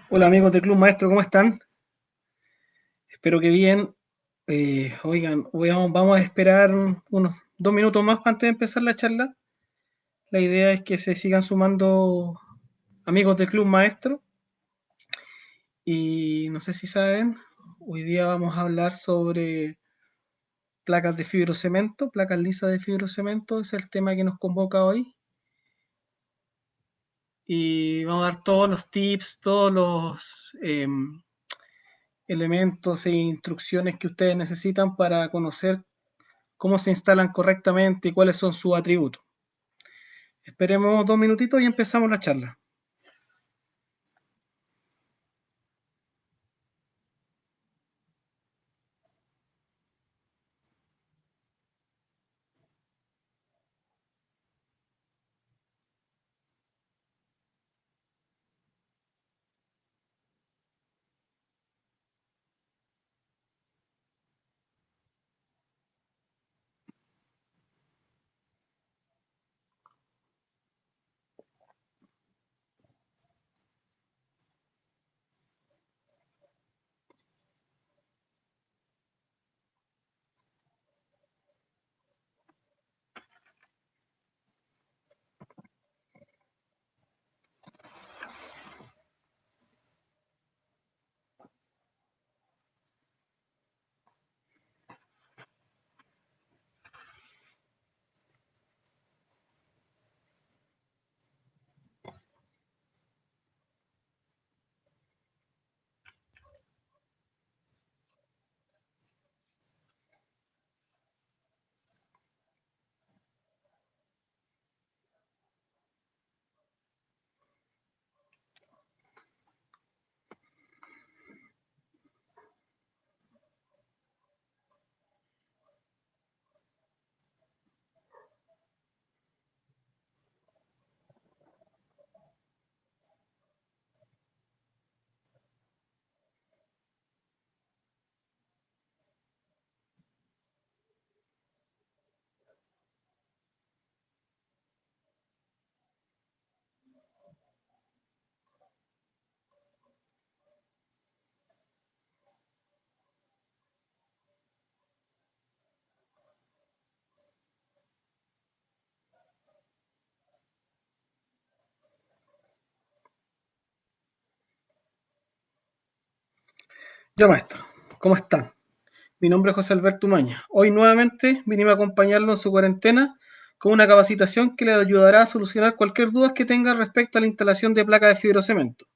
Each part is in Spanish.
Hola amigos del Club Maestro, ¿cómo están? Espero que bien. Oigan, vamos a esperar unos 2 minutos más antes de empezar la charla. La idea es que se sigan sumando amigos del Club Maestro. Y no sé si saben, hoy día vamos a hablar sobre placas de fibrocemento, placas lisas de fibrocemento, es el tema que nos convoca hoy. Y vamos a dar todos los tips, todos los elementos e instrucciones que ustedes necesitan para conocer cómo se instalan correctamente y cuáles son sus atributos. Esperemos 2 minutitos y empezamos la charla. Ya maestro, ¿cómo están? Mi nombre es José Alberto Umaña. Hoy nuevamente vinimos a acompañarlo en su cuarentena con una capacitación que le ayudará a solucionar cualquier duda que tenga respecto a la instalación de placas de fibrocemento.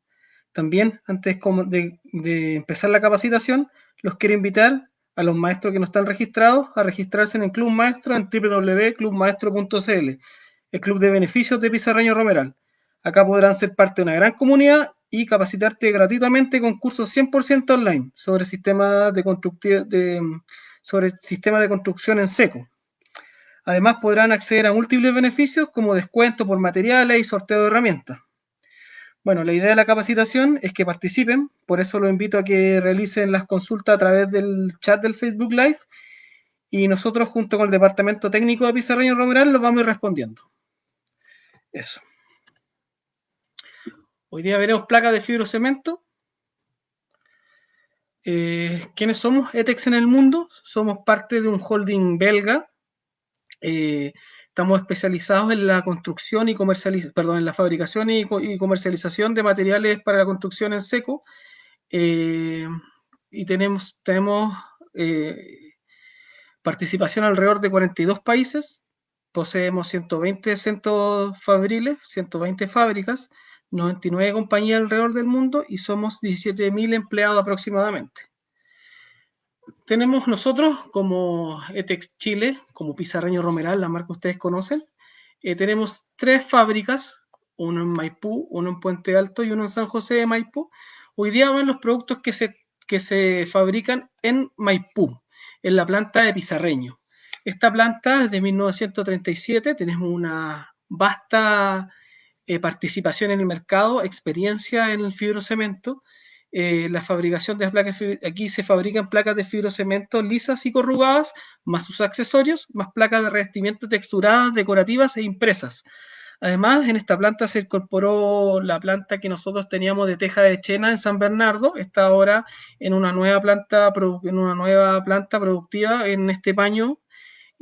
También, antes de empezar la capacitación, los quiero invitar a los maestros que no están registrados a registrarse en el Club Maestro en www.clubmaestro.cl, el club de beneficios de Pizarreño Romeral. Acá podrán ser parte de una gran comunidad y capacitarte gratuitamente con cursos 100% online sobre sobre sistemas de construcción en seco. Además, podrán acceder a múltiples beneficios como descuento por materiales y sorteo de herramientas. Bueno, la idea de la capacitación es que participen, por eso los invito a que realicen las consultas a través del chat del Facebook Live y nosotros junto con el departamento técnico de Pizarreño Romeral los vamos a ir respondiendo. Eso. Hoy día veremos placas de fibrocemento. ¿Quiénes somos? ETEX en el mundo. Somos parte de un holding belga. Estamos especializados en la construcción y en la fabricación y comercialización de materiales para la construcción en seco. Y tenemos participación alrededor de 42 países, poseemos 120 centros fabriles, 120 fábricas, 99 compañías alrededor del mundo y somos 17.000 empleados aproximadamente. Tenemos nosotros como ETEX Chile, como Pizarreño Romeral, la marca que ustedes conocen, tenemos 3 fábricas, uno en Maipú, uno en Puente Alto y uno en San José de Maipú. Hoy día van los productos que se fabrican en Maipú, en la planta de Pizarreño. Esta planta es de 1937, tenemos una vasta participación en el mercado, experiencia en el fibrocemento. La fabricación de las placas, aquí se fabrican placas de fibrocemento lisas y corrugadas, más sus accesorios, más placas de revestimiento texturadas, decorativas e impresas. Además, en esta planta se incorporó la planta que nosotros teníamos de teja de Chena en San Bernardo, está ahora en una nueva planta productiva en este paño.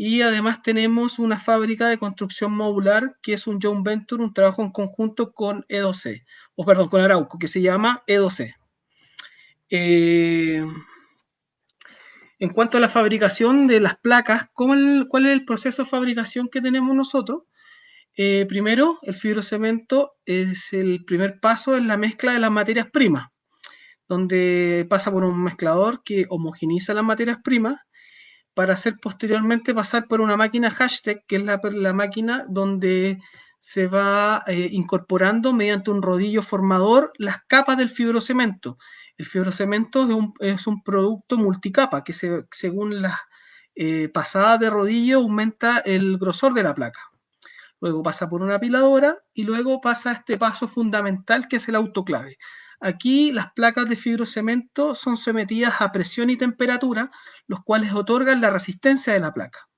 Y además tenemos una fábrica de construcción modular que es un joint venture, un trabajo en conjunto con E2C, o perdón, con Arauco, que se llama E2C. En cuanto a la fabricación de las placas, ¿cuál es el proceso de fabricación que tenemos nosotros? Primero, el fibrocemento es el primer paso en la mezcla de las materias primas, donde pasa por un mezclador que homogeniza las materias primas para hacer posteriormente pasar por una máquina hashtag, que es la máquina donde se va incorporando mediante un rodillo formador las capas del fibrocemento. El fibrocemento es un producto multicapa que según las pasadas de rodillo aumenta el grosor de la placa. Luego pasa por una apiladora y luego pasa este paso fundamental que es el autoclave. Aquí las placas de fibrocemento son sometidas a presión y temperatura, los cuales otorgan la resistencia de la placa.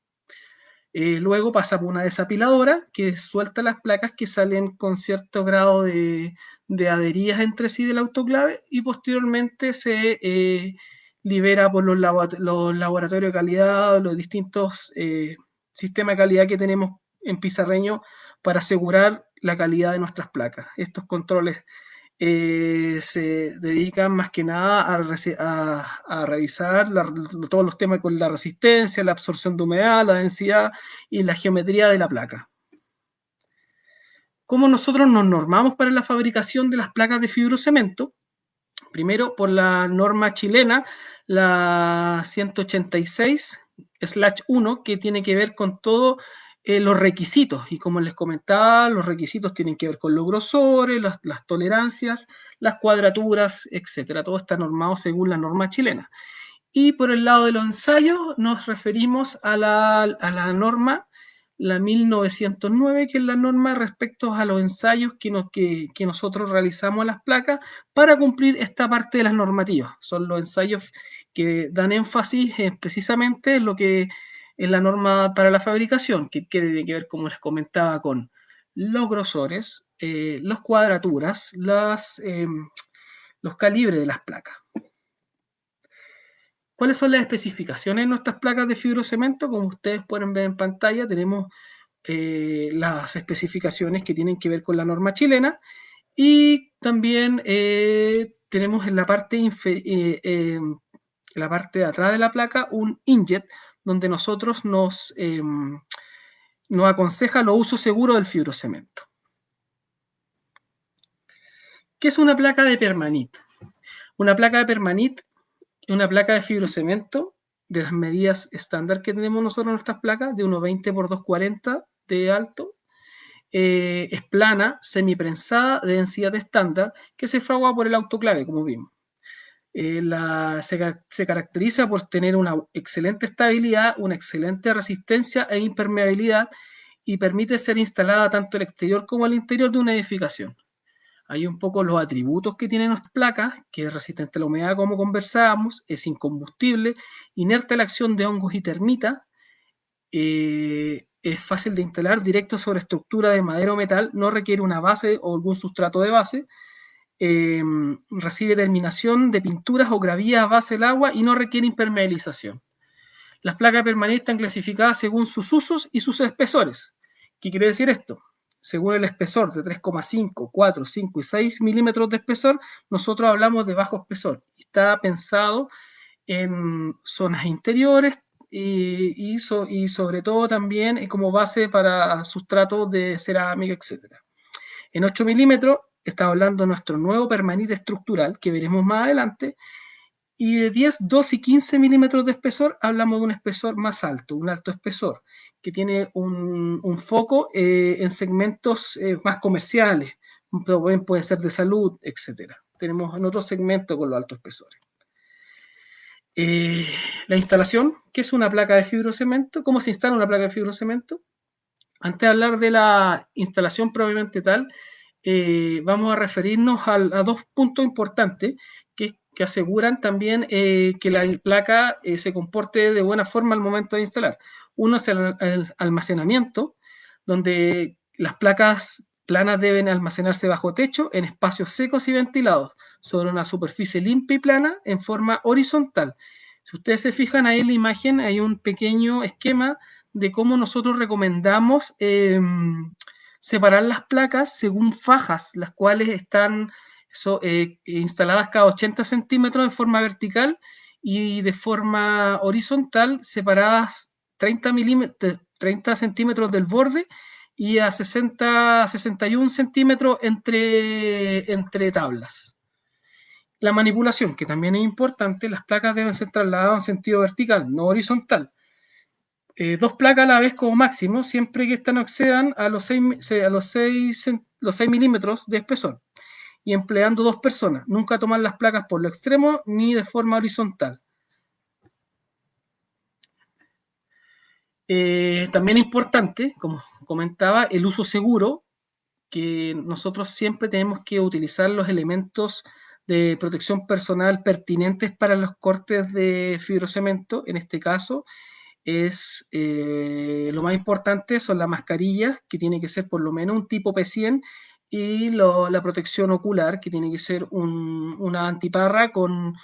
Luego pasa por una desapiladora que suelta las placas que salen con cierto grado de adheridas entre sí del autoclave y posteriormente se libera por los laboratorios de calidad, los distintos sistemas de calidad que tenemos en Pizarreño para asegurar la calidad de nuestras placas. Estos controles se dedican más que nada a revisar todos los temas con la resistencia, la absorción de humedad, la densidad y la geometría de la placa. ¿Cómo nosotros nos normamos para la fabricación de las placas de fibrocemento? Primero, por la norma chilena, la 186/1, que tiene que ver con todo los requisitos. Y como les comentaba, los requisitos tienen que ver con los grosores, las tolerancias, las cuadraturas, etcétera. Todo está normado según la norma chilena. Y por el lado de los ensayos, nos referimos a la norma, la 1909, que es la norma respecto a los ensayos que nosotros realizamos a las placas para cumplir esta parte de las normativas. Son los ensayos que dan énfasis precisamente en lo que es la norma para la fabricación, que tiene que ver, como les comentaba, con los grosores, las cuadraturas, los calibres de las placas. ¿Cuáles son las especificaciones de nuestras placas de fibrocemento? Como ustedes pueden ver en pantalla, tenemos las especificaciones que tienen que ver con la norma chilena y también tenemos en la parte de atrás de la placa un injet donde nos aconseja los usos seguros del fibrocemento. ¿Qué es una placa de permanit? Una placa de permanit es una placa de fibrocemento de las medidas estándar que tenemos nosotros en nuestras placas, de 1,20 por 2,40 de alto. Es plana, semiprensada, de densidad estándar, que se fragua por el autoclave, como vimos. Se caracteriza por tener una excelente estabilidad, una excelente resistencia e impermeabilidad y permite ser instalada tanto al exterior como al interior de una edificación. Hay un poco los atributos que tienen nuestras placas, que es resistente a la humedad, como conversábamos, es incombustible, inerte a la acción de hongos y termitas, es fácil de instalar directo sobre estructura de madera o metal, no requiere una base o algún sustrato de base, recibe terminación de pinturas o gravías a base del agua y no requiere impermeabilización. Las placas permanentes están clasificadas según sus usos y sus espesores. ¿Qué quiere decir esto? Según el espesor de 3,5, 4, 5 y 6 milímetros de espesor, nosotros hablamos de bajo espesor. Está pensado en zonas interiores y sobre todo también como base para sustratos de cerámica, etc. En 8 milímetros está hablando de nuestro nuevo permanente estructural, que veremos más adelante, y de 10, 2 y 15 milímetros de espesor hablamos de un espesor más alto, un alto espesor, que tiene un foco en segmentos más comerciales, puede ser de salud, etc. Tenemos en otro segmento con los altos espesores. La instalación, ¿qué es una placa de fibrocemento? ¿Cómo se instala una placa de fibrocemento? Antes de hablar de la instalación propiamente tal, vamos a referirnos a dos puntos importantes que aseguran también que la placa se comporte de buena forma al momento de instalar. Uno es el almacenamiento, donde las placas planas deben almacenarse bajo techo en espacios secos y ventilados, sobre una superficie limpia y plana en forma horizontal. Si ustedes se fijan ahí en la imagen, hay un pequeño esquema de cómo nosotros recomendamos separar las placas según fajas, las cuales están instaladas cada 80 centímetros de forma vertical y de forma horizontal separadas 30 centímetros del borde y a 61 centímetros entre tablas. La manipulación, que también es importante, las placas deben ser trasladadas en sentido vertical, no horizontal. 2 placas a la vez como máximo, siempre que éstas no excedan a los 6 milímetros de espesor, y empleando 2 personas. Nunca tomar las placas por lo extremo ni de forma horizontal. También importante, como comentaba, el uso seguro, que nosotros siempre tenemos que utilizar los elementos de protección personal pertinentes para los cortes de fibrocemento. En este caso, es lo más importante son las mascarillas, que tiene que ser por lo menos un tipo P100, y la protección ocular, que tiene que ser una antiparra con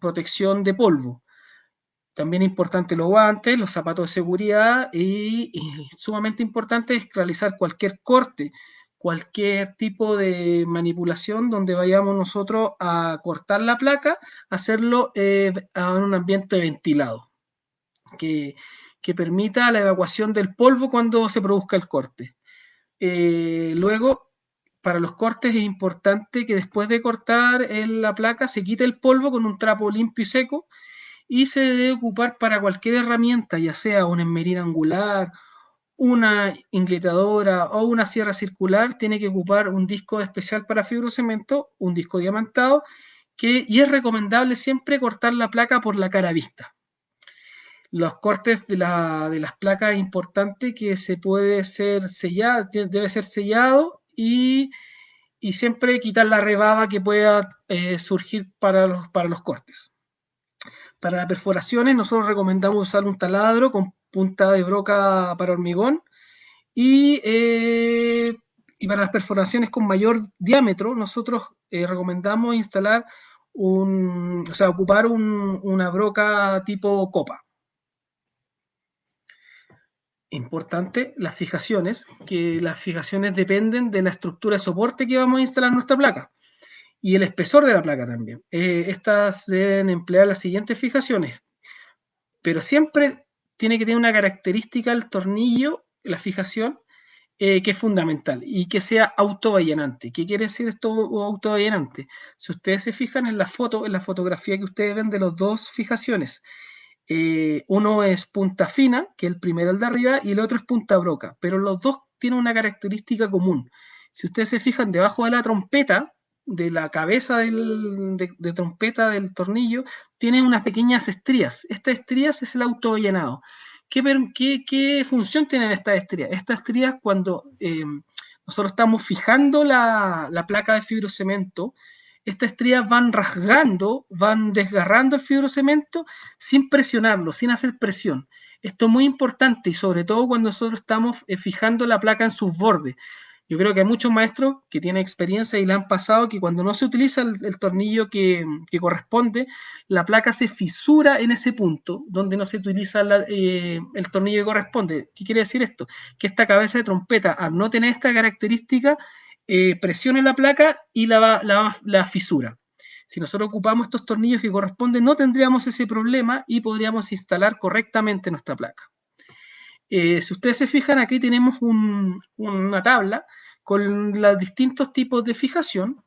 protección de polvo. También importante los guantes, los zapatos de seguridad y sumamente importante es realizar cualquier corte, cualquier tipo de manipulación donde vayamos nosotros a cortar la placa, hacerlo en un ambiente ventilado, que, que permita la evacuación del polvo cuando se produzca el corte. Luego, para los cortes es importante que después de cortar la placa se quite el polvo con un trapo limpio y seco, y se debe ocupar para cualquier herramienta, ya sea una esmerina angular, una ingletadora o una sierra circular. Tiene que ocupar un disco especial para fibrocemento, un disco diamantado, y es recomendable siempre cortar la placa por la cara vista. Los cortes de las placas es importante que se puede ser sellado, debe ser sellado, y siempre quitar la rebaba que pueda surgir para los cortes. Para las perforaciones, nosotros recomendamos usar un taladro con punta de broca para hormigón, y para las perforaciones con mayor diámetro, nosotros recomendamos instalar o sea, ocupar una broca tipo copa. Importante, que las fijaciones dependen de la estructura de soporte que vamos a instalar en nuestra placa y el espesor de la placa también. Estas deben emplear las siguientes fijaciones, pero siempre tiene que tener una característica el tornillo, la fijación, que es fundamental y que sea autovallenante. ¿Qué quiere decir esto autovallenante? Si ustedes se fijan en la foto, en la fotografía que ustedes ven de las dos fijaciones, uno es punta fina, que es el primero, el de arriba, y el otro es punta broca, pero los dos tienen una característica común. Si ustedes se fijan debajo de la trompeta, de la cabeza de trompeta del tornillo, tiene unas pequeñas estrías. Estas estrías es el autollenado. ¿Qué función tienen estas estrías? Estas estrías, cuando nosotros estamos fijando la placa de fibrocemento, estas estrías van rasgando, van desgarrando el fibrocemento sin presionarlo, sin hacer presión. Esto es muy importante, y sobre todo cuando nosotros estamos fijando la placa en sus bordes. Yo creo que hay muchos maestros que tienen experiencia y le han pasado que cuando no se utiliza el tornillo que corresponde, la placa se fisura en ese punto donde no se utiliza el tornillo que corresponde. ¿Qué quiere decir esto? Que esta cabeza de trompeta, al no tener esta característica, presiona la placa y la fisura. Si nosotros ocupamos estos tornillos que corresponden, no tendríamos ese problema y podríamos instalar correctamente nuestra placa. Si ustedes se fijan, aquí tenemos una tabla con los distintos tipos de fijación.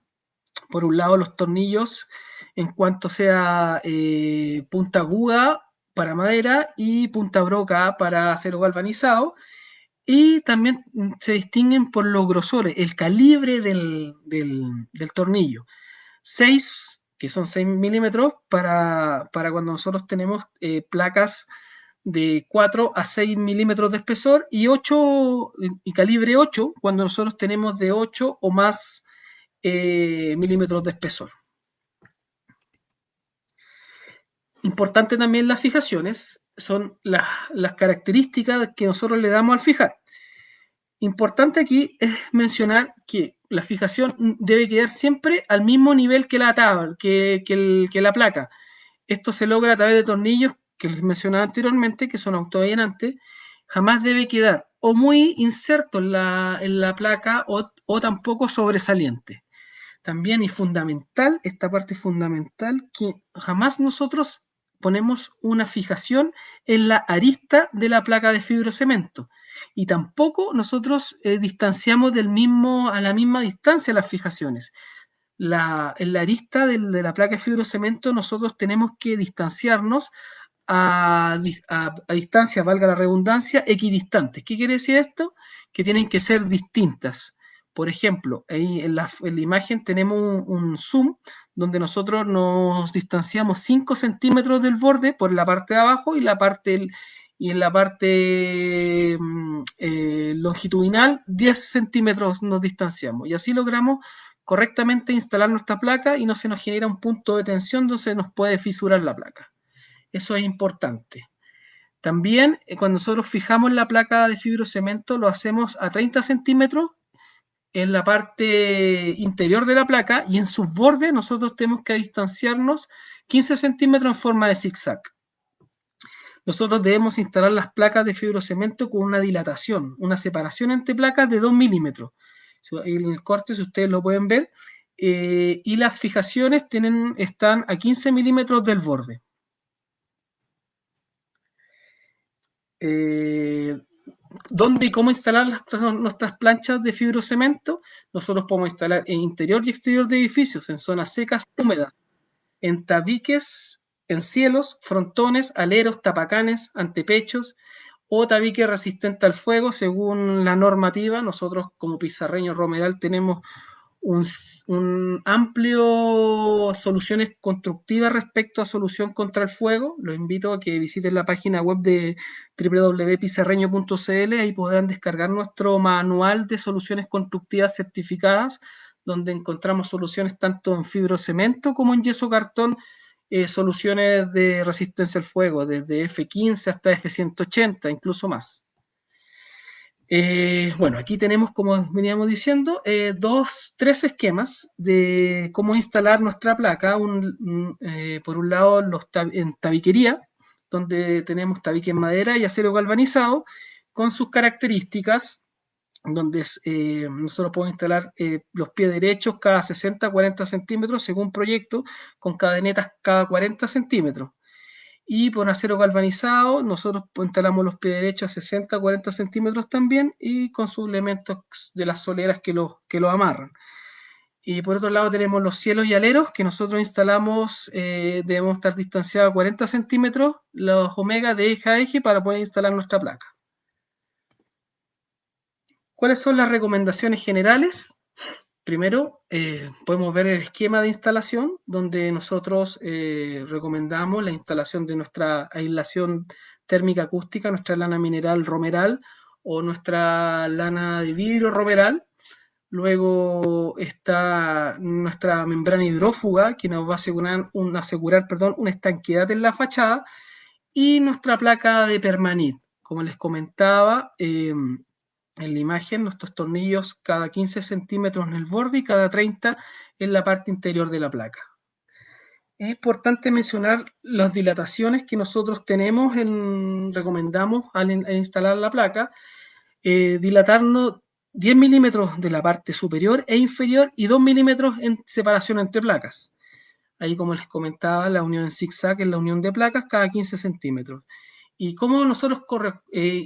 Por un lado, los tornillos en cuanto sea punta aguda para madera y punta broca para acero galvanizado. Y también se distinguen por los grosores, el calibre del tornillo. 6, que son 6 milímetros, para cuando nosotros tenemos placas de 4 a 6 milímetros de espesor, y 8 y calibre 8 cuando nosotros tenemos de 8 o más milímetros de espesor. Importante también las fijaciones, son las características que nosotros le damos al fijar. Importante aquí es mencionar que la fijación debe quedar siempre al mismo nivel que la tabla, que la placa. Esto se logra a través de tornillos que les mencionaba anteriormente, que son autoallenantes. Jamás debe quedar o muy inserto en la placa o tampoco sobresaliente. También es fundamental, esta parte es fundamental, que jamás nosotros ponemos una fijación en la arista de la placa de fibrocemento, y tampoco nosotros distanciamos a la misma distancia las fijaciones. En la arista de la placa de fibrocemento nosotros tenemos que distanciarnos a distancias, valga la redundancia, equidistantes. ¿Qué quiere decir esto? Que tienen que ser distintas. Por ejemplo, ahí en la imagen tenemos un zoom donde nosotros nos distanciamos 5 centímetros del borde por la parte de abajo y en la parte longitudinal 10 centímetros nos distanciamos. Y así logramos correctamente instalar nuestra placa y no se nos genera un punto de tensión donde se nos puede fisurar la placa. Eso es importante. También cuando nosotros fijamos la placa de fibrocemento lo hacemos a 30 centímetros en la parte interior de la placa y en sus bordes nosotros tenemos que distanciarnos 15 centímetros en forma de zigzag. Nosotros debemos instalar las placas de fibrocemento con una dilatación, una separación entre placas de 2 milímetros. En el corte, si ustedes lo pueden ver, y las fijaciones están a 15 milímetros del borde. ¿Dónde y cómo instalar nuestras planchas de fibrocemento? Nosotros podemos instalar en interior y exterior de edificios, en zonas secas húmedas, en tabiques, en cielos, frontones, aleros, tapacanes, antepechos o tabique resistente al fuego según la normativa. Nosotros como Pizarreño Romeral tenemos un amplio soluciones constructivas respecto a solución contra el fuego. Los invito a que visiten la página web de www.pizarreño.cl, ahí podrán descargar nuestro manual de soluciones constructivas certificadas, donde encontramos soluciones tanto en fibrocemento como en yeso cartón, soluciones de resistencia al fuego, desde F15 hasta F180, incluso más. Bueno, aquí tenemos, como veníamos diciendo, tres esquemas de cómo instalar nuestra placa. Por un lado, en tabiquería, donde tenemos tabique en madera y acero galvanizado, con sus características, donde nosotros podemos instalar los pies derechos cada 60-40 centímetros según proyecto, con cadenetas cada 40 centímetros. Y por acero galvanizado, nosotros instalamos los pies derechos a 60-40 centímetros también y con sus elementos de las soleras que lo amarran. Y por otro lado tenemos los cielos y aleros que nosotros instalamos, debemos estar distanciados a 40 centímetros, los omega de eje a eje para poder instalar nuestra placa. ¿Cuáles son las recomendaciones generales? Primero, podemos ver el esquema de instalación, donde nosotros recomendamos la instalación de nuestra aislación térmica acústica, nuestra lana mineral romeral o nuestra lana de vidrio romeral. Luego está nuestra membrana hidrófuga, que nos va a asegurar una estanqueidad en la fachada, y nuestra placa de permanit. Como les comentaba, en la imagen, nuestros tornillos cada 15 centímetros en el borde y cada 30 en la parte interior de la placa. Es importante mencionar las dilataciones que nosotros recomendamos al instalar la placa, dilatarnos 10 milímetros de la parte superior e inferior y 2 milímetros en separación entre placas. Ahí, como les comentaba, la unión en zigzag es la unión de placas cada 15 centímetros. ¿Y cómo nosotros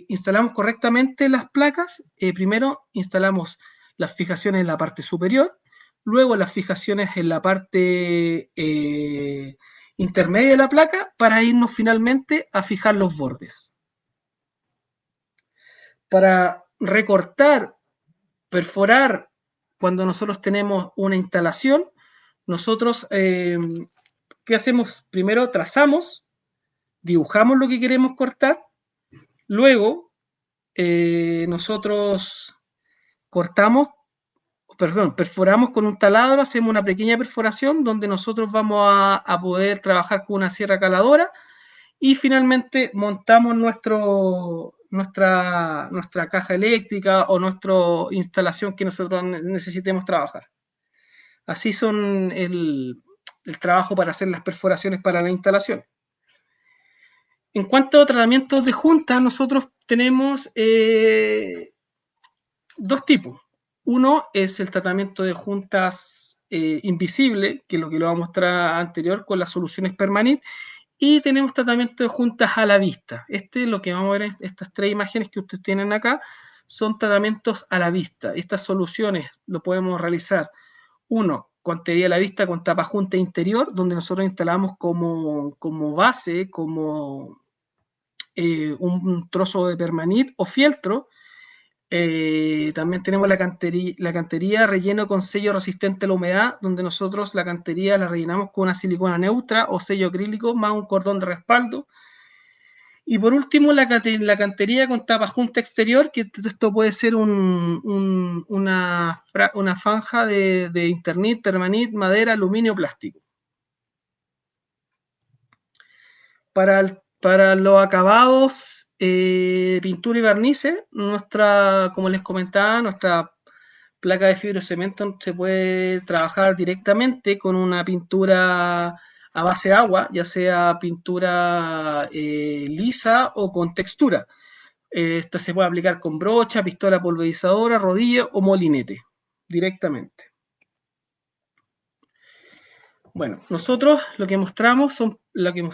instalamos correctamente las placas? Primero instalamos las fijaciones en la parte superior, luego las fijaciones en la parte intermedia de la placa para irnos finalmente a fijar los bordes. Para recortar, perforar, cuando nosotros tenemos una instalación, nosotros, ¿qué hacemos? Primero trazamos, dibujamos lo que queremos cortar, luego nosotros perforamos con un taladro, hacemos una pequeña perforación donde nosotros vamos a poder trabajar con una sierra caladora y finalmente montamos nuestra caja eléctrica o nuestra instalación que nosotros necesitemos trabajar. Así son el trabajo para hacer las perforaciones para la instalación. En cuanto a tratamientos de junta, nosotros tenemos dos tipos. Uno es el tratamiento de juntas invisible, que es lo que lo vamos a mostrar anterior con las soluciones permanentes, y tenemos tratamiento de juntas a la vista. Este es lo que vamos a ver en estas tres imágenes que ustedes tienen acá, son tratamientos a la vista. Estas soluciones lo podemos realizar, uno, cantería a la vista con tapa junta interior, donde nosotros instalamos como base, como un trozo de permanit o fieltro. También tenemos la cantería relleno con sello resistente a la humedad, donde nosotros la cantería la rellenamos con una silicona neutra o sello acrílico más un cordón de respaldo. Y por último, la cantería con tapa junta exterior, que esto puede ser una franja de Internit, permanit, madera, aluminio, plástico. Para los acabados, pintura y barnices, como les comentaba, nuestra placa de fibrocemento se puede trabajar directamente con una pintura a base de agua, ya sea pintura lisa o con textura. Esto se puede aplicar con brocha, pistola pulverizadora, rodillo o molinete directamente. Bueno, nosotros lo que mostramos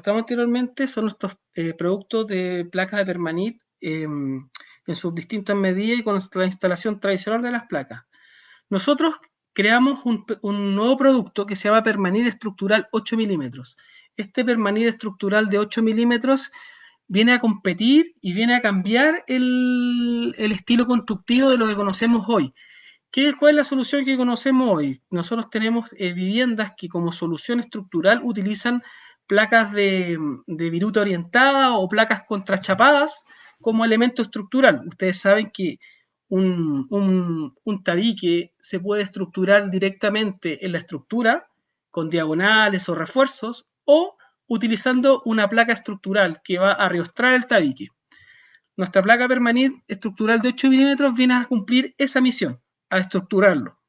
anteriormente son estos productos de placas de permanit en sus distintas medidas y con la instalación tradicional de las placas. Nosotros creamos un nuevo producto que se llama permanit estructural 8 milímetros. Este permanit estructural de 8 milímetros viene a competir y viene a cambiar el estilo constructivo de lo que conocemos hoy. ¿Cuál es la solución que conocemos hoy? Nosotros tenemos viviendas que como solución estructural utilizan placas de viruta orientada o placas contrachapadas como elemento estructural. Ustedes saben que un tabique se puede estructurar directamente en la estructura con diagonales o refuerzos o utilizando una placa estructural que va a riostrar el tabique. Nuestra placa permanente estructural de 8 milímetros viene a cumplir esa misión, a estructurarlo.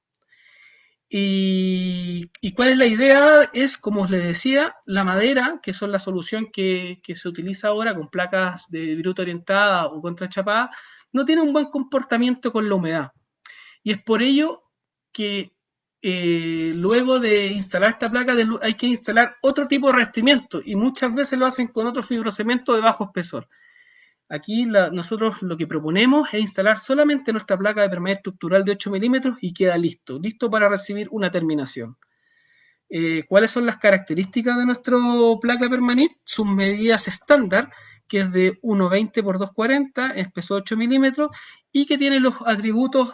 ¿Y cuál es la idea? Es, como os les decía, la madera, que son la solución que se utiliza ahora con placas de viruta orientada o contrachapada, no tiene un buen comportamiento con la humedad. Y es por ello que luego de instalar esta placa hay que instalar otro tipo de revestimiento y muchas veces lo hacen con otro fibrocemento de bajo espesor. Aquí nosotros lo que proponemos es instalar solamente nuestra placa de permanente estructural de 8 milímetros y queda listo para recibir una terminación. ¿Cuáles son las características de nuestra placa permanente? Sus medidas estándar, que es de 1,20 por 2,40, espesor 8 milímetros, y que tiene los atributos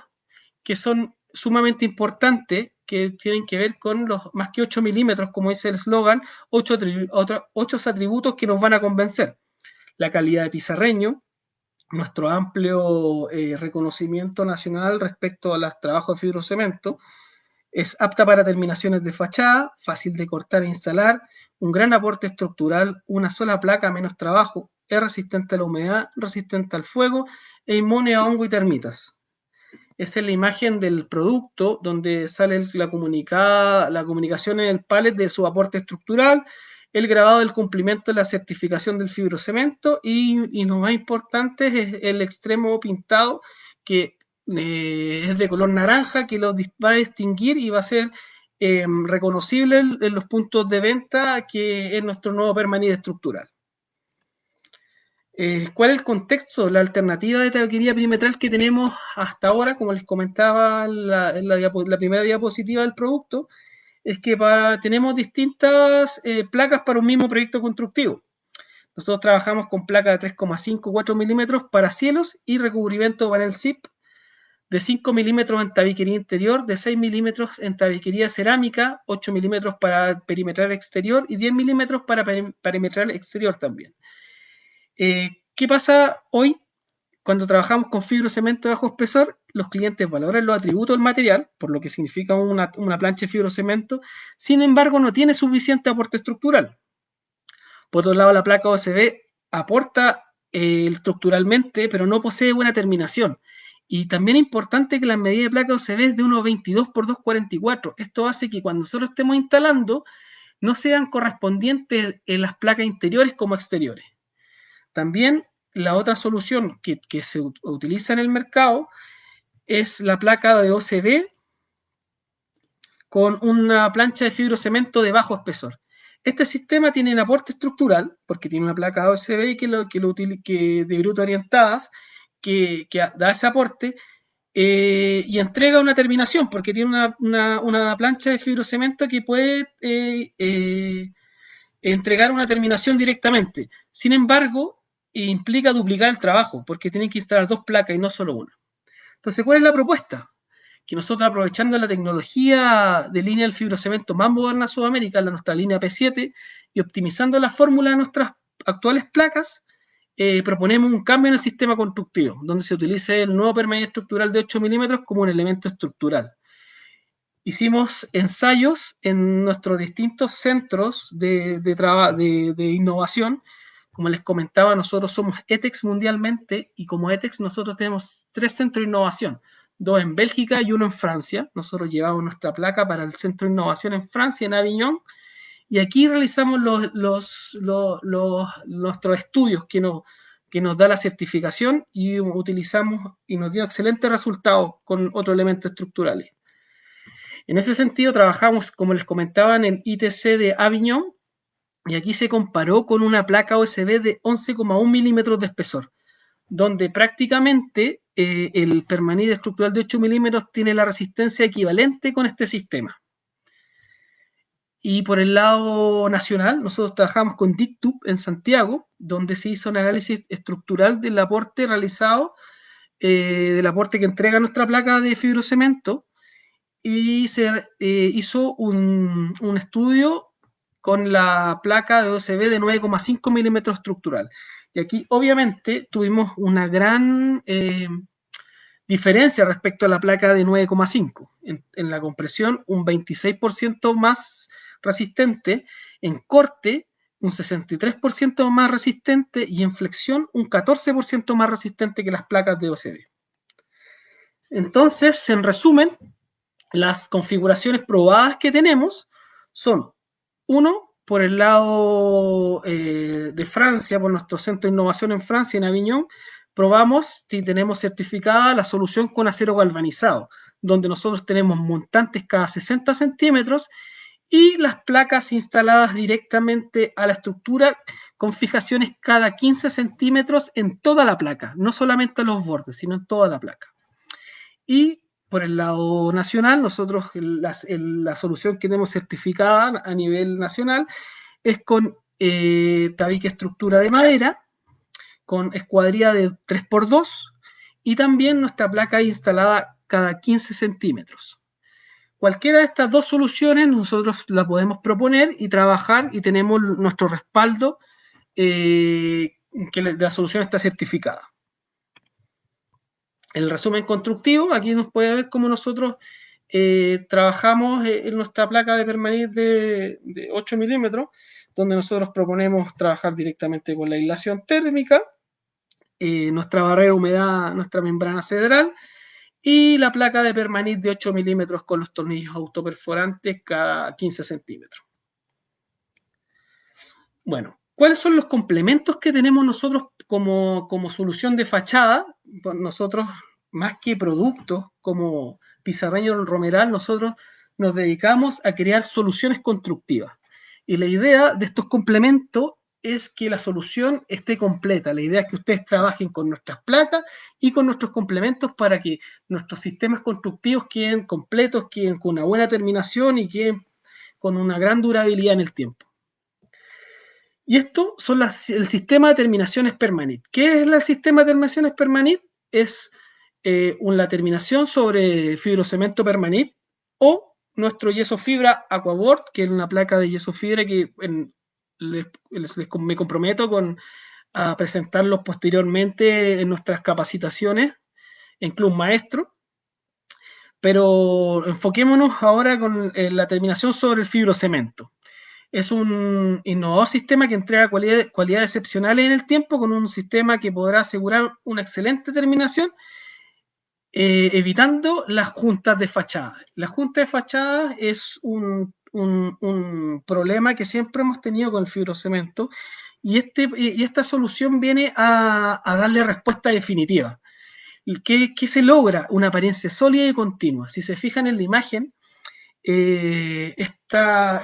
que son sumamente importantes, que tienen que ver con los más que 8 milímetros, como dice el eslogan, 8 atributos que nos van a convencer. La calidad de pizarreño, nuestro amplio reconocimiento nacional respecto a los trabajos de fibrocemento, es apta para terminaciones de fachada, fácil de cortar e instalar, un gran aporte estructural, una sola placa, menos trabajo, es resistente a la humedad, resistente al fuego e inmune a hongo y termitas. Esa es la imagen del producto donde sale la comunicación en el pallet de su aporte estructural, el grabado del cumplimiento de la certificación del fibrocemento y lo más importante es el extremo pintado que es de color naranja, que lo va a distinguir y va a ser reconocible en los puntos de venta, que es nuestro nuevo permanente estructural. ¿Cuál es el contexto? La alternativa de tabiquería perimetral que tenemos hasta ahora, como les comentaba en la primera diapositiva del producto, es que tenemos distintas placas para un mismo proyecto constructivo. Nosotros trabajamos con placas de 3,5 4 milímetros para cielos y recubrimiento de panel zip, de 5 milímetros en tabiquería interior, de 6 milímetros en tabiquería cerámica, 8 milímetros para perimetral exterior y 10 milímetros para perimetral exterior también. ¿Qué pasa hoy? Cuando trabajamos con fibrocemento de bajo espesor, los clientes valoran los atributos del material, por lo que significa una plancha de fibrocemento, sin embargo no tiene suficiente aporte estructural. Por otro lado, la placa OSB aporta estructuralmente, pero no posee buena terminación. Y también es importante que la medida de placa OSB es de 1,22 por 2,44. Esto hace que cuando nosotros estemos instalando, no sean correspondientes en las placas interiores como exteriores. También la otra solución que se utiliza en el mercado es la placa de OCB con una plancha de fibrocemento de bajo espesor. Este sistema tiene un aporte estructural, porque tiene una placa de OCB que de viruta orientadas, que da ese aporte, y entrega una terminación, porque tiene una plancha de fibrocemento que puede entregar una terminación directamente. Sin embargo, implica duplicar el trabajo, porque tienen que instalar dos placas y no solo una. Entonces, ¿cuál es la propuesta? Que nosotros, aprovechando la tecnología de línea del fibrocemento más moderna de Sudamérica, nuestra línea P7, y optimizando la fórmula de nuestras actuales placas, proponemos un cambio en el sistema constructivo, donde se utilice el nuevo permanente estructural de 8 milímetros como un elemento estructural. Hicimos ensayos en nuestros distintos centros de innovación. Como les comentaba, nosotros somos ETEX mundialmente, y como ETEX nosotros tenemos 3 centros de innovación, 2 en Bélgica y 1 en Francia. Nosotros llevamos nuestra placa para el centro de innovación en Francia, en Avignon, y aquí realizamos nuestros estudios que nos da la certificación, y utilizamos y nos dio excelentes resultados con otros elementos estructurales. En ese sentido, trabajamos, como les comentaba, en el ITC de Avignon, y aquí se comparó con una placa OSB de 11,1 milímetros de espesor, donde prácticamente el permanente estructural de 8 milímetros tiene la resistencia equivalente con este sistema. Y por el lado nacional, nosotros trabajamos con DICTUB en Santiago, donde se hizo un análisis estructural del aporte realizado, del aporte que entrega nuestra placa de fibrocemento, y se hizo un estudio con la placa de OSB de 9,5 milímetros estructural. Y aquí obviamente tuvimos una gran diferencia respecto a la placa de 9,5. En la compresión, un 26% más resistente, en corte un 63% más resistente, y en flexión un 14% más resistente que las placas de OSB. Entonces, en resumen, las configuraciones probadas que tenemos son: uno, por el lado de Francia, por nuestro centro de innovación en Francia, en Avignon, probamos si tenemos certificada la solución con acero galvanizado, donde nosotros tenemos montantes cada 60 centímetros y las placas instaladas directamente a la estructura con fijaciones cada 15 centímetros en toda la placa, no solamente a los bordes, sino en toda la placa. Y por el lado nacional, nosotros la solución que tenemos certificada a nivel nacional es con tabique estructura de madera, con escuadría de 3x2, y también nuestra placa instalada cada 15 centímetros. Cualquiera de estas dos soluciones nosotros la podemos proponer y trabajar, y tenemos nuestro respaldo que la solución está certificada. El resumen constructivo, aquí nos puede ver cómo nosotros trabajamos en nuestra placa de permanente de 8 milímetros, donde nosotros proponemos trabajar directamente con la aislación térmica, nuestra barrera de humedad, nuestra membrana cedral, y la placa de permanente de 8 milímetros con los tornillos autoperforantes cada 15 centímetros. Bueno, ¿cuáles son los complementos que tenemos nosotros como solución de fachada? Pues nosotros, más que productos como Pizarreño Romeral, nosotros nos dedicamos a crear soluciones constructivas. Y la idea de estos complementos es que la solución esté completa. La idea es que ustedes trabajen con nuestras placas y con nuestros complementos para que nuestros sistemas constructivos queden completos, queden con una buena terminación y queden con una gran durabilidad en el tiempo. Y esto son el sistema de terminaciones permanentes. ¿Qué es el sistema de terminaciones permanentes? Es la terminación sobre fibrocemento permanente, o nuestro yeso fibra Aquaboard, que es una placa de yeso fibra que me comprometo a presentarlos posteriormente en nuestras capacitaciones en Club Maestro. Pero enfoquémonos ahora con la terminación sobre el fibrocemento. Es un innovador sistema que entrega cualidades excepcionales en el tiempo, con un sistema que podrá asegurar una excelente terminación, evitando las juntas de fachada. La junta de fachada es un problema que siempre hemos tenido con el fibrocemento, y esta solución viene a darle respuesta definitiva. ¿Qué se logra? Una apariencia sólida y continua. Si se fijan en la imagen, estas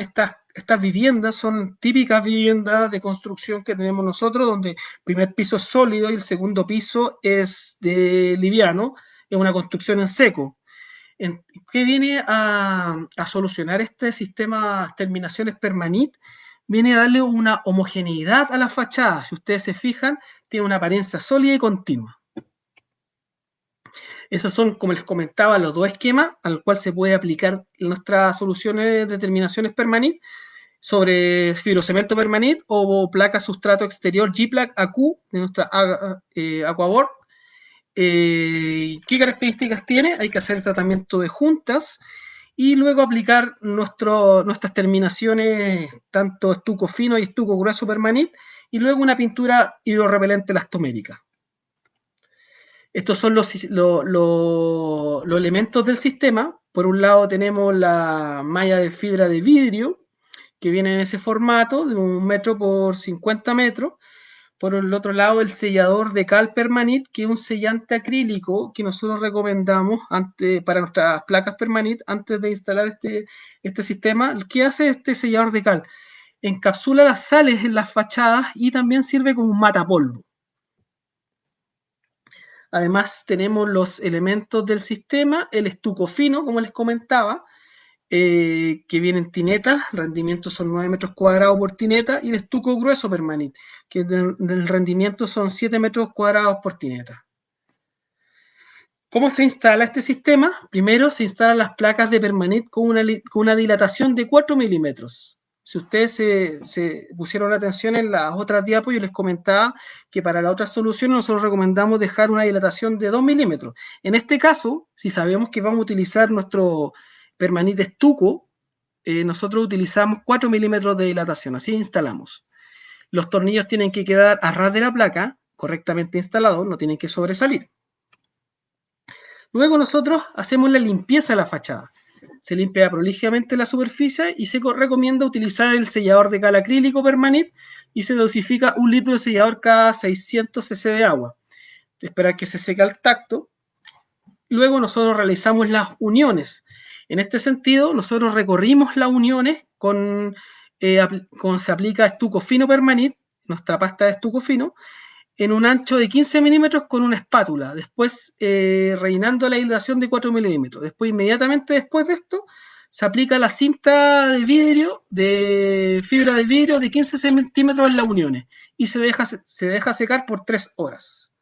viviendas son típicas viviendas de construcción que tenemos nosotros, donde el primer piso es sólido y el segundo piso es de liviano, es una construcción en seco. ¿Qué viene a solucionar este sistema terminaciones permanente? Viene a darle una homogeneidad a la fachada. Si ustedes se fijan, tiene una apariencia sólida y continua. Esos son, como les comentaba, los dos esquemas al cual se puede aplicar nuestras soluciones de terminaciones permanentes sobre fibrocemento permanente o placa sustrato exterior G-Plaque AQ de nuestra Aquaboard. ¿Qué características tiene? Hay que hacer el tratamiento de juntas y luego aplicar nuestras terminaciones, tanto estuco fino y estuco grueso permanente, y luego una pintura hidrorrepelente elastomérica. Estos son los elementos del sistema. Por un lado tenemos la malla de fibra de vidrio, que viene en ese formato de 1 metro por 50 metros. Por el otro lado, el sellador de cal permanit, que es un sellante acrílico que nosotros recomendamos para nuestras placas permanit antes de instalar este sistema. ¿Qué hace este sellador de cal? Encapsula las sales en las fachadas y también sirve como un matapolvo. Además, tenemos los elementos del sistema, el estuco fino, como les comentaba, que viene en tineta, rendimiento son 9 metros cuadrados por tineta, y el estuco grueso permanente, que del rendimiento son 7 metros cuadrados por tineta. ¿Cómo se instala este sistema? Primero se instalan las placas de permanente con una dilatación de 4 milímetros. Si ustedes se pusieron atención en las otras diapos, yo les comentaba que para la otra solución nosotros recomendamos dejar una dilatación de 2 milímetros. En este caso, si sabemos que vamos a utilizar nuestro permanente estuco, nosotros utilizamos 4 milímetros de dilatación, así instalamos. Los tornillos tienen que quedar a ras de la placa, correctamente instalados, no tienen que sobresalir. Luego nosotros hacemos la limpieza de la fachada. Se limpia prolijamente la superficie y se recomienda utilizar el sellador de cal acrílico permanente y se dosifica 1 litro de sellador cada 600 cc de agua. Esperar que se seque al tacto. Luego nosotros realizamos las uniones. En este sentido, nosotros recorrimos las uniones se aplica estuco fino permanente, nuestra pasta de estuco fino, en un ancho de 15 milímetros con una espátula, después rellenando la hilación de 4 milímetros. Después, inmediatamente después de esto, se aplica la cinta de vidrio, de fibra de vidrio de 15 centímetros en las uniones y se deja secar por 3 horas.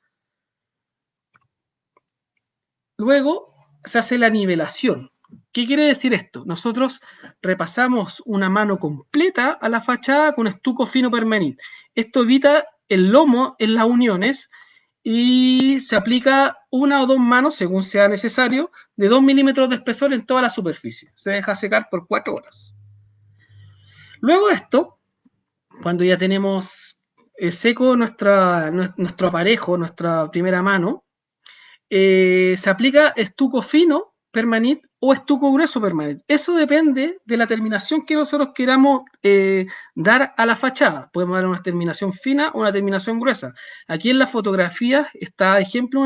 Luego se hace la nivelación. ¿Qué quiere decir esto? Nosotros repasamos una mano completa a la fachada con estuco fino permanente. Esto evita el lomo en las uniones y se aplica 1 o 2 manos, según sea necesario, de 2 milímetros de espesor en toda la superficie. Se deja secar por 4 horas. Luego de esto, cuando ya tenemos seco nuestro aparejo, nuestra primera mano, se aplica estuco fino permanente o estuco grueso permanente. Eso depende de la terminación que nosotros queramos dar a la fachada. Podemos dar una terminación fina o una terminación gruesa. Aquí en la fotografía está ejemplo,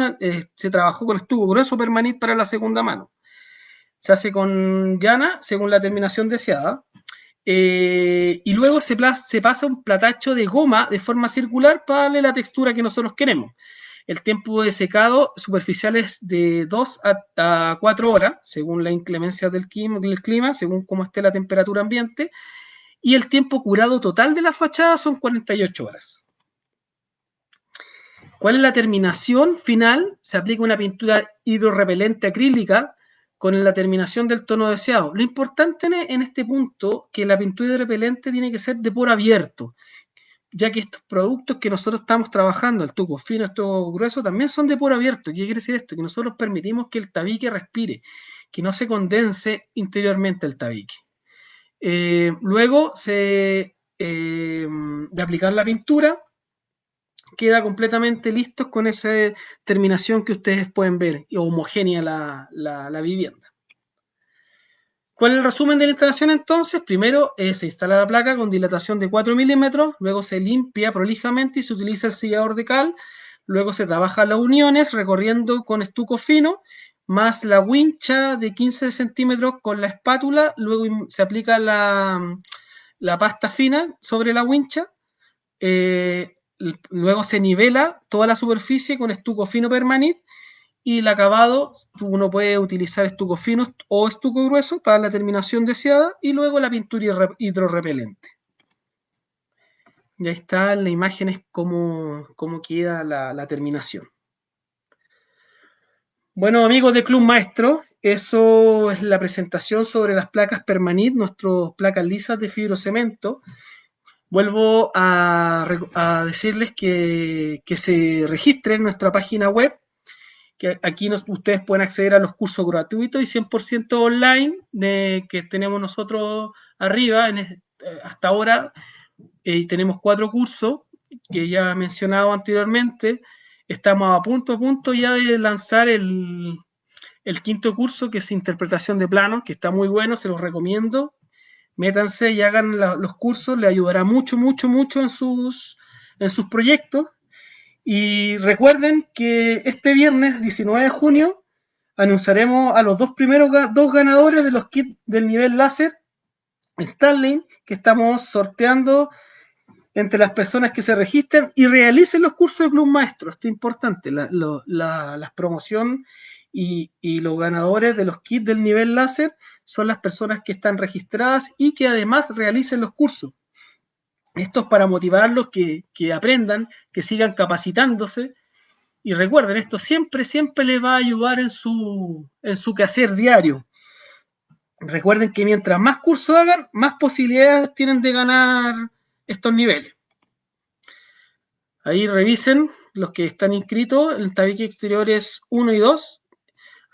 se trabajó con estuco grueso permanente para la segunda mano. Se hace con llana según la terminación deseada. Y luego se pasa un platacho de goma de forma circular para darle la textura que nosotros queremos. El tiempo de secado superficial es de 2 a 4 horas, según la inclemencia del clima, según cómo esté la temperatura ambiente, y el tiempo curado total de la fachada son 48 horas. ¿Cuál es la terminación final? Se aplica una pintura hidrorrepelente acrílica con la terminación del tono deseado. Lo importante en este punto es que la pintura hidrorrepelente tiene que ser de poro abierto, ya que estos productos que nosotros estamos trabajando, el estuco fino, el estuco grueso, también son de poro abierto. ¿Qué quiere decir esto? Que nosotros permitimos que el tabique respire, que no se condense interiormente el tabique. Luego de aplicar la pintura, queda completamente listos con esa terminación que ustedes pueden ver, y homogénea la vivienda. ¿Cuál es el resumen de la instalación entonces? Primero se instala la placa con dilatación de 4 milímetros, luego se limpia prolijamente y se utiliza el sellador de cal, luego se trabajan las uniones recorriendo con estuco fino, más la wincha de 15 centímetros con la espátula, luego se aplica la pasta fina sobre la wincha, luego se nivela toda la superficie con estuco fino permanente y el acabado, uno puede utilizar estuco fino o estuco grueso para la terminación deseada y luego la pintura hidrorrepelente. Ya está, en la imagen es cómo queda la terminación. Bueno, amigos de Club Maestro, eso es la presentación sobre las placas Permanit, nuestras placas lisas de fibrocemento. Vuelvo a decirles que se registren en nuestra página web, que aquí ustedes pueden acceder a los cursos gratuitos y 100% online que tenemos nosotros arriba. Hasta ahora tenemos 4 cursos que ya he mencionado anteriormente. Estamos a punto ya de lanzar el quinto curso, que es interpretación de planos, que está muy bueno, se los recomiendo. Métanse y hagan los cursos, les ayudará mucho, mucho, mucho en sus proyectos. Y recuerden que este viernes 19 de junio anunciaremos a los dos ganadores de los kits del nivel láser Starlink, que estamos sorteando entre las personas que se registren y realicen los cursos de Club Maestro. Esto es importante, la promoción y los ganadores de los kits del nivel láser son las personas que están registradas y que además realicen los cursos. Esto es para motivarlos, que aprendan, que sigan capacitándose. Y recuerden, esto siempre, siempre les va a ayudar en su quehacer diario. Recuerden que mientras más cursos hagan, más posibilidades tienen de ganar estos niveles. Ahí revisen los que están inscritos. El tabique exterior es 1 y 2.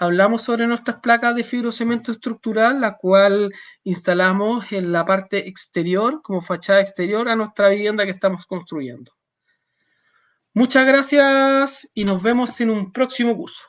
Hablamos sobre nuestras placas de fibrocemento estructural, la cual instalamos en la parte exterior, como fachada exterior a nuestra vivienda que estamos construyendo. Muchas gracias y nos vemos en un próximo curso.